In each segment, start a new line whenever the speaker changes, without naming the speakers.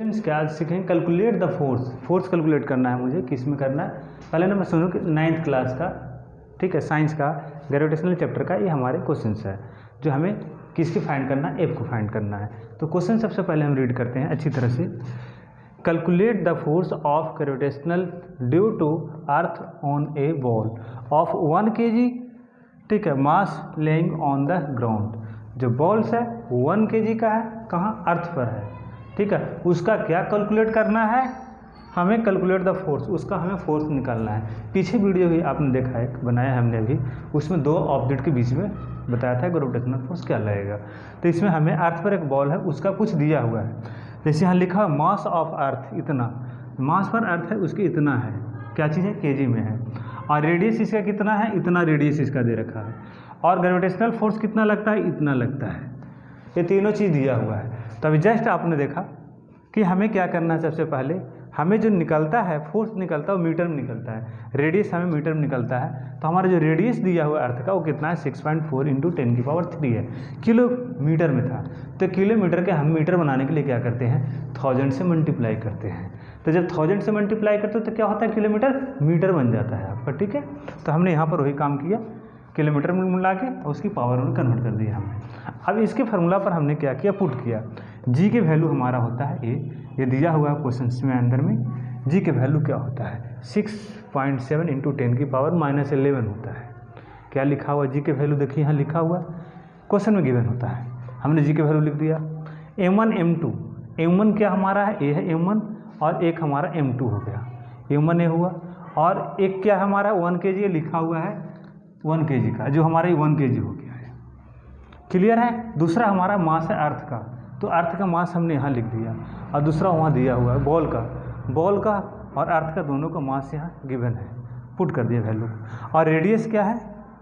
Friends क्या आज सीखेंगे कैलकुलेट द फोर्स कैलकुलेट करना है मुझे। किस में करना है पहले ना मैं सुनूँ कि 9th क्लास का, ठीक है, साइंस का ग्रेविटेशनल चैप्टर का ये हमारे क्वेश्चंस है जो हमें किसके फाइंड करना है, एफ को फाइंड करना है। तो क्वेश्चन सबसे पहले हम रीड करते हैं अच्छी तरह से। Calculate the force of gravitational due to earth on a ball of 1 kg, ठीक है, mass laying on the ground. जो बॉल्स है 1 kg का है, कहाँ, अर्थ पर है, ठीक है। उसका क्या कैलकुलेट करना है हमें, कैलकुलेट द फोर्स, उसका हमें फोर्स निकालना है। पीछे वीडियो भी आपने देखा है, बनाया है हमने भी, उसमें दो ऑब्जेक्ट के बीच में बताया था ग्रेविटेशनल फोर्स क्या लगेगा। तो इसमें हमें अर्थ पर एक बॉल है, उसका कुछ दिया हुआ है। जैसे यहाँ लिखा है मास ऑफ अर्थ इतना, मास पर अर्थ है उसकी इतना है, क्या चीज़ है, केजी में है, और रेडियस इसका कितना है, इतना रेडियस इसका दे रखा है, और ग्रेविटेशनल फोर्स कितना लगता है, इतना लगता है। ये तीनों चीज़ दिया हुआ है। तो अभी जस्ट आपने देखा कि हमें क्या करना है। सबसे पहले हमें जो निकलता है फोर्स निकलता है वो मीटर में निकलता है, रेडियस हमें मीटर में निकलता है। तो हमारा जो रेडियस दिया हुआ अर्थ का वो कितना है, 6.4 × 10⁻³ है, किलोमीटर में था। तो किलोमीटर के हम मीटर बनाने के लिए क्या करते हैं, 1000 से मल्टीप्लाई करते हैं। तो जब 1000 से मल्टीप्लाई करते हो तो क्या होता है, किलोमीटर मीटर बन जाता है आपका, ठीक है। तो हमने यहाँ पर वही काम किया, किलोमीटर में मिला के उसकी पावर में कन्वर्ट कर दिया हमने। अब इसके फार्मूला पर हमने क्या किया, पुट किया। जी के वैल्यू हमारा होता है ये दिया हुआ है क्वेश्चन में अंदर में। जी के वैल्यू क्या होता है, 6.7 × 10⁻11 होता है। क्या लिखा हुआ जी के वैल्यू, देखिए यहाँ लिखा हुआ क्वेश्चन में गिवन होता है, हमने जी के वैल्यू लिख दिया। m1 m2, m1 क्या हमारा है, ए है m1, और एक हमारा m2 हो गया, m1 ए हुआ, और एक क्या हमारा 1 kg लिखा हुआ है, 1 kg का, जो हमारा 1 kg हो गया है, क्लियर है। दूसरा हमारा मास है अर्थ का, तो अर्थ का मास हमने यहाँ लिख दिया, और दूसरा वहाँ दिया हुआ है बॉल का और अर्थ का, दोनों का मास यहाँ गिवन है, पुट कर दिया वैल्यू। और रेडियस क्या है,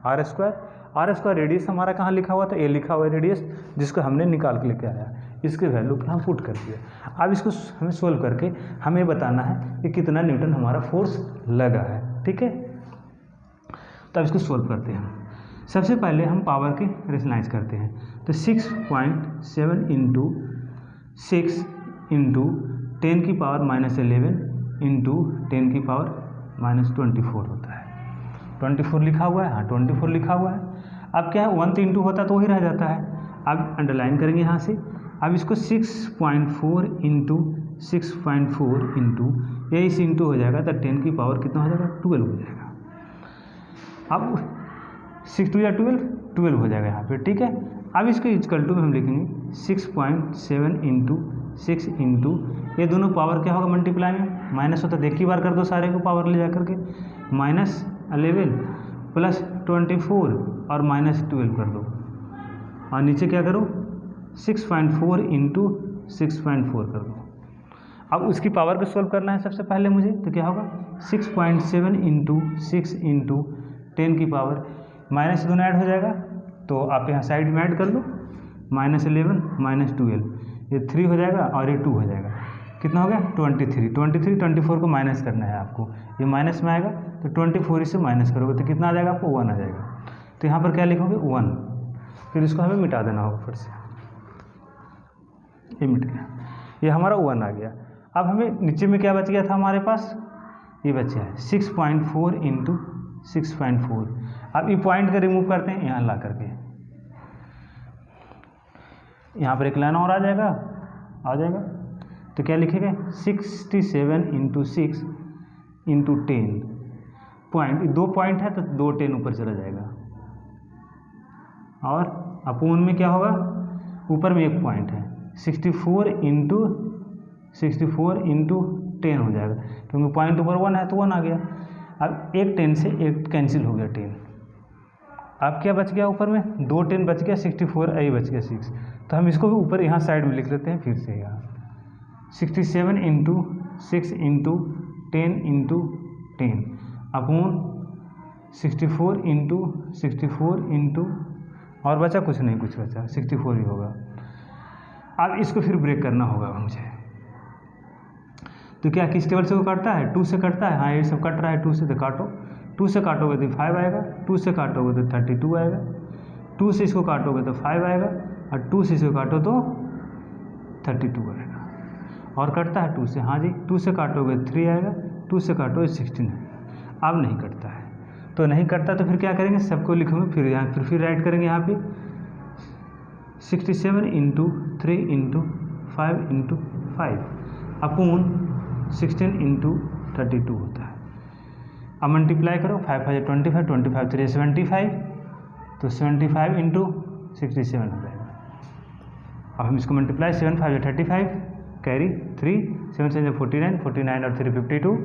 r² रेडियस हमारा कहाँ लिखा हुआ था, ए लिखा हुआ है रेडियस, जिसको हमने निकाल के लेके आया, इसके वैल्यू को हम पुट कर दिया। अब इसको हमें सोल्व करके हमें बताना है कि कितना न्यूटन हमारा फोर्स लगा है, ठीक है। तो अब इसको सोल्व करते हैं। सबसे पहले हम पावर के रेशनलाइज करते हैं। तो 6.7 × 6 × 10⁻11 × 10⁻24 होता है। 24 लिखा हुआ है, हाँ 24 लिखा हुआ है। अब क्या है, 1 तो इंटू होता तो वही रह जाता है। अब अंडरलाइन करेंगे यहाँ से। अब इसको 6.4 × 6.4 ये इस इंटू हो जाएगा, तो 10 की पावर कितना हो जाएगा, 12 हो जाएगा। अब 6 2 या 12 हो जाएगा यहाँ पे, ठीक है। अब इसको इक्वल टू में हम लिखेंगे 6.7 × 6 × ये दोनों पावर क्या होगा, मल्टीप्लाई में माइनस होता है, एक ही बार कर दो सारे को पावर ले जा करके, -11 + 24 और -12 कर दो, और नीचे क्या करो, 6.4 × 6.4 कर दो। अब उसकी पावर को सोल्व करना है सबसे पहले मुझे, तो क्या होगा, 6.7 × 6 × 10 की पावर, माइनस दोनों ऐड हो जाएगा, तो आप यहाँ साइड में ऐड कर लो, -11 -12, ये 3 हो जाएगा और ये 2 हो जाएगा, कितना हो गया, 23। 24 को माइनस करना है आपको, ये माइनस में आएगा, तो 24 से माइनस करोगे तो कितना आ जाएगा आपको, 1 आ जाएगा। तो यहाँ पर क्या लिखोगे, 1, फिर इसको हमें मिटा देना होगा फिर से, ये मिट गया, ये हमारा 1 आ गया। अब हमें नीचे में क्या बच गया था हमारे पास, ये बचा है 6.4 × 6.4। अब ये पॉइंट का रिमूव करते हैं यहाँ ला करके, यहाँ पर एक लाइन और आ जाएगा, तो क्या लिखेंगे, 67 × 6 × 10 पॉइंट, 2 पॉइंट है तो 2 10 ऊपर चला जाएगा, और अपोन में क्या होगा, ऊपर में एक पॉइंट है, 64 × 10 हो जाएगा, क्योंकि पॉइंट ऊपर 1 है तो 1 आ गया। अब एक 10 से एक कैंसिल हो गया 10, अब क्या बच गया ऊपर में, 2 10 बच गया, 64 आई बच गया 6, तो हम इसको भी ऊपर यहाँ साइड में लिख लेते हैं फिर से, यहाँ 67 × 6 × 10 × 10 अपॉन 64 × 64 × और बचा कुछ नहीं, कुछ बचा 64 ही होगा। अब इसको फिर ब्रेक करना होगा मुझे, तो क्या किस टेबल से वो कटता है, 2 से कटता है, हाँ ये सब कट रहा है 2 से, तो काटो, 2 से काटोगे तो 5 आएगा, 2 से काटोगे तो 32 आएगा, 2 से इसको काटोगे तो 5 आएगा, और 2 से इसको काटो तो 32 आएगा। और कटता है 2 से, हाँ जी 2 से काटोगे 3 आएगा, 2 से काटोगे 16 है। अब नहीं कटता है, तो नहीं कटता तो फिर क्या करेंगे, सबको लिखोगे, फिर यहाँ फिर राइट करेंगे यहाँ पे 67 into 3 into 5 into 5 upon 16 into 32 होता है। अब मल्टीप्लाई करो, 5 5 25, 25 3 75, तो 75 इंटू 67 हो जाएगा। अब हम इसको मल्टीप्लाई 7 5 35 कैरी 3, 7 7 49, 49 और 3 52,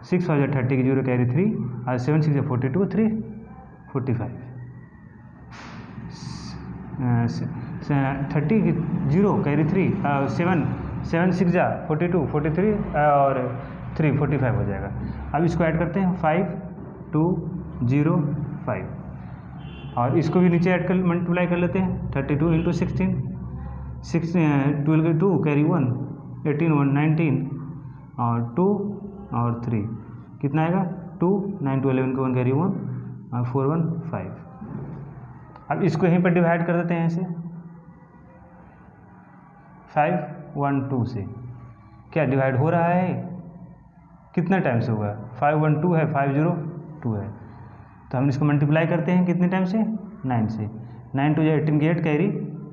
6 5 30 की 0 कैरी 3 और 7 6 42, 3 45, 30 की 0 कैरी 3, 7 7 6 42, 43 और 3 45 हो जाएगा। अब इसको ऐड करते हैं 5 2 0 5 और इसको भी नीचे ऐड कर मल्टीप्लाई कर लेते हैं 32 इंटू 16, 12 2 कैरी 1, 18 1 19 और 2 और 3 कितना आएगा 2, 9 2 11 को 1 कैरी 1 और 4 1 5। अब इसको यहीं पर डिवाइड कर देते हैं ऐसे 5 1 2 से, क्या डिवाइड हो रहा है, कितना टाइम से होगा, 5 1 2 है, 5 0 2 है, तो हम इसको मल्टीप्लाई करते हैं कितने टाइम से 9 से, 9 2 18 की 8 कैरी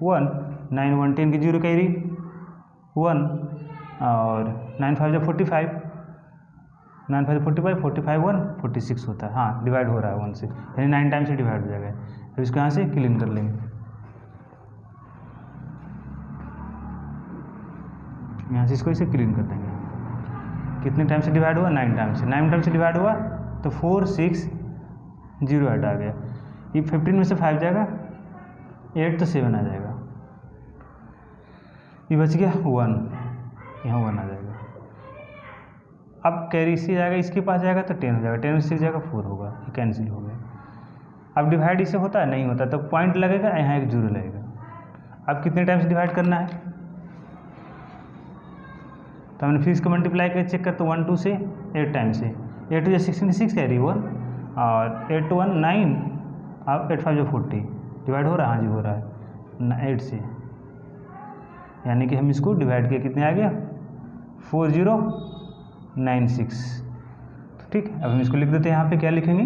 1, 9 1 10 की 0 कैरी 1 और 9 5 45, 9 5 45, 45 1 46 होता है, हाँ डिवाइड हो रहा है 1 से, यानी 9 टाइम से डिवाइड हो जाएगा। तो इसको यहाँ से क्लीन कर लेंगे, यहाँ से इसको इसे क्लीन कर देंगे। कितने टाइम से डिवाइड हुआ 9 टाइम से, 9 टाइम से डिवाइड हुआ तो 4 6 0 8 आ गया, ये 15 में से 5 जाएगा 8 तो 7 आ जाएगा, ये बच गया 1, यहाँ 1 आ जाएगा। अब कैरी से जाएगा, इसके पास जाएगा तो 10 हो जाएगा, 10 में से जाएगा 4 होगा, ये कैंसिल हो गया। अब डिवाइड इससे होता है, नहीं होता, तो पॉइंट लगेगा, यहाँ एक 0 लगेगा। अब कितने टाइम से डिवाइड करना है, तो हमने फिर इसको मल्टीप्लाई करके चेक करते 1 2 से 8 टाइम से, 8 2 66 कैरी 1 और 8 1 9 अब 8 5 40 डिवाइड हो रहा है, हाँ जी हो रहा है 8 से, यानी कि हम इसको डिवाइड किया कितने आ गया 4096। तो ठीक है, अब हम इसको लिख देते हैं, यहाँ पे क्या लिखेंगे,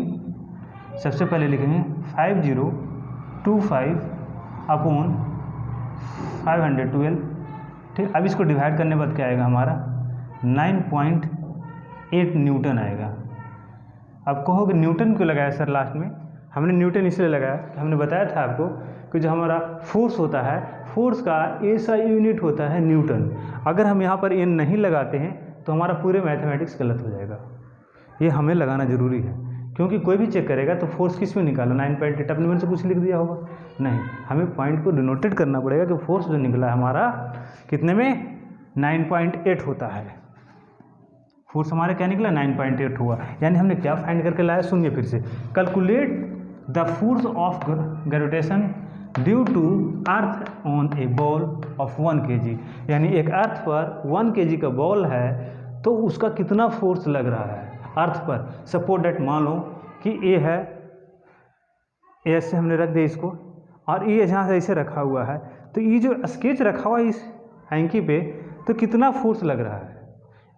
सबसे पहले लिखेंगे 5025 अपॉन 512, ठीक। अब इसको डिवाइड करने के बाद क्या आएगा हमारा 9.8 न्यूटन आएगा। अब कहोगे न्यूटन क्यों लगाया सर लास्ट में, हमने न्यूटन इसलिए लगाया कि हमने बताया था आपको कि जो हमारा फोर्स होता है, फोर्स का ऐसा यूनिट होता है न्यूटन। अगर हम यहाँ पर एन नहीं लगाते हैं तो हमारा पूरे मैथमेटिक्स गलत हो जाएगा, ये हमें लगाना ज़रूरी है, क्योंकि कोई भी चेक करेगा तो फोर्स किस में निकाला 9.8, अपने मन से कुछ लिख दिया होगा, नहीं, हमें पॉइंट को डिनोटेड करना पड़ेगा कि फोर्स जो निकला है हमारा कितने में 9.8 होता है, फोर्स हमारा क्या निकला 9.8 हुआ। यानी हमने क्या फाइंड करके लाया, सुनिए फिर से, calculate the force of gravitation due to earth on a ball of 1 kg, यानी एक अर्थ पर 1 kg का बॉल है तो उसका कितना फोर्स लग रहा है अर्थ पर। सपोज डेट मान लो कि ए है, ऐसे हमने रख दिया इसको, और ये जहाँ से ऐसे रखा हुआ है, तो ये जो स्केच रखा हुआ है इस हैंकी पे, तो कितना फोर्स लग रहा है,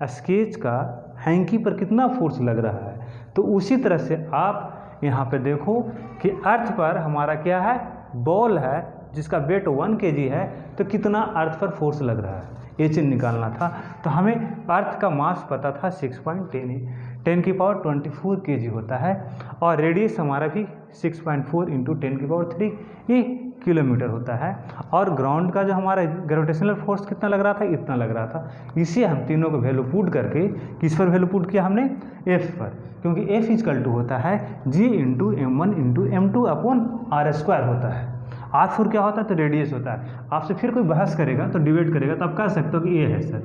स्केच का हैंकी पर कितना फोर्स लग रहा है। तो उसी तरह से आप यहाँ पे देखो कि अर्थ पर हमारा क्या है, बॉल है जिसका वेट 1 kg है, तो कितना अर्थ पर फोर्स लग रहा है, ये चीज़ निकालना था। तो हमें अर्थ का मास पता था 6.10 10⁻24 kg होता है, और रेडियस हमारा भी 6.4 इंटू 10⁻3 ये किलोमीटर होता है, और ग्राउंड का जो हमारा ग्रेविटेशनल फोर्स कितना लग रहा था, इतना लग रहा था। इसे हम तीनों को वैल्यू पुट करके किस पर वैल्यू पुट किया हमने, एफ पर, क्योंकि एफ इक्वल टू होता है जी into m1 into m2 upon r² होता है। r4 क्या होता है, तो रेडियस होता है। आपसे फिर कोई बहस करेगा तो डिबेट करेगा तो आप कह सकते हो कि ये है सर,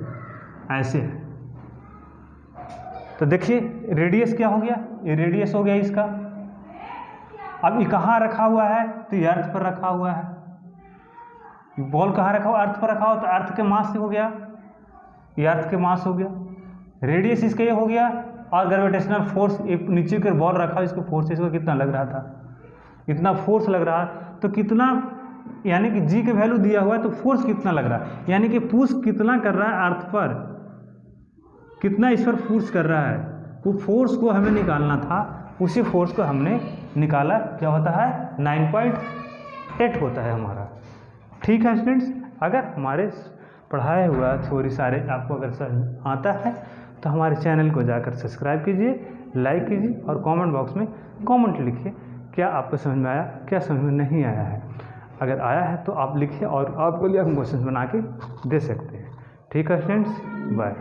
ऐसे है। तो देखिए रेडियस क्या हो गया, ये रेडियस हो गया इसका। अब ये कहाँ रखा हुआ है, तो ये अर्थ पर रखा हुआ है। बॉल कहाँ रखा हुआ, अर्थ पर रखा हुआ, तो अर्थ के मास से हो गया, ये अर्थ के मास हो गया। रेडियस इसका ये हो गया, और ग्रेविटेशनल फोर्स नीचे के बॉल रखा, इसको फोर्स इसको कितना लग रहा था, इतना फोर्स लग रहा, तो कितना यानी कि जी की वैल्यू दिया हुआ है तो फोर्स कितना लग रहा है, यानी कि पुश कितना कर रहा है अर्थ पर, कितना इस पर फोर्स कर रहा है, वो फोर्स को हमें निकालना था। उसी फोर्स को हमने निकाला, क्या होता है 9.8 होता है हमारा। ठीक है स्टूडेंट्स, अगर हमारे पढ़ाया हुआ थ्योरी सारे आपको अगर समझ आता है तो हमारे चैनल को जाकर सब्सक्राइब कीजिए, लाइक कीजिए और कमेंट बॉक्स में कमेंट लिखिए क्या आपको समझ में आया, क्या समझ में नहीं आया है। अगर आया है तो आप लिखिए और आपके लिए हम क्वेश्चन बना के दे सकते हैं। ठीक है स्टूडेंट्स, बाय।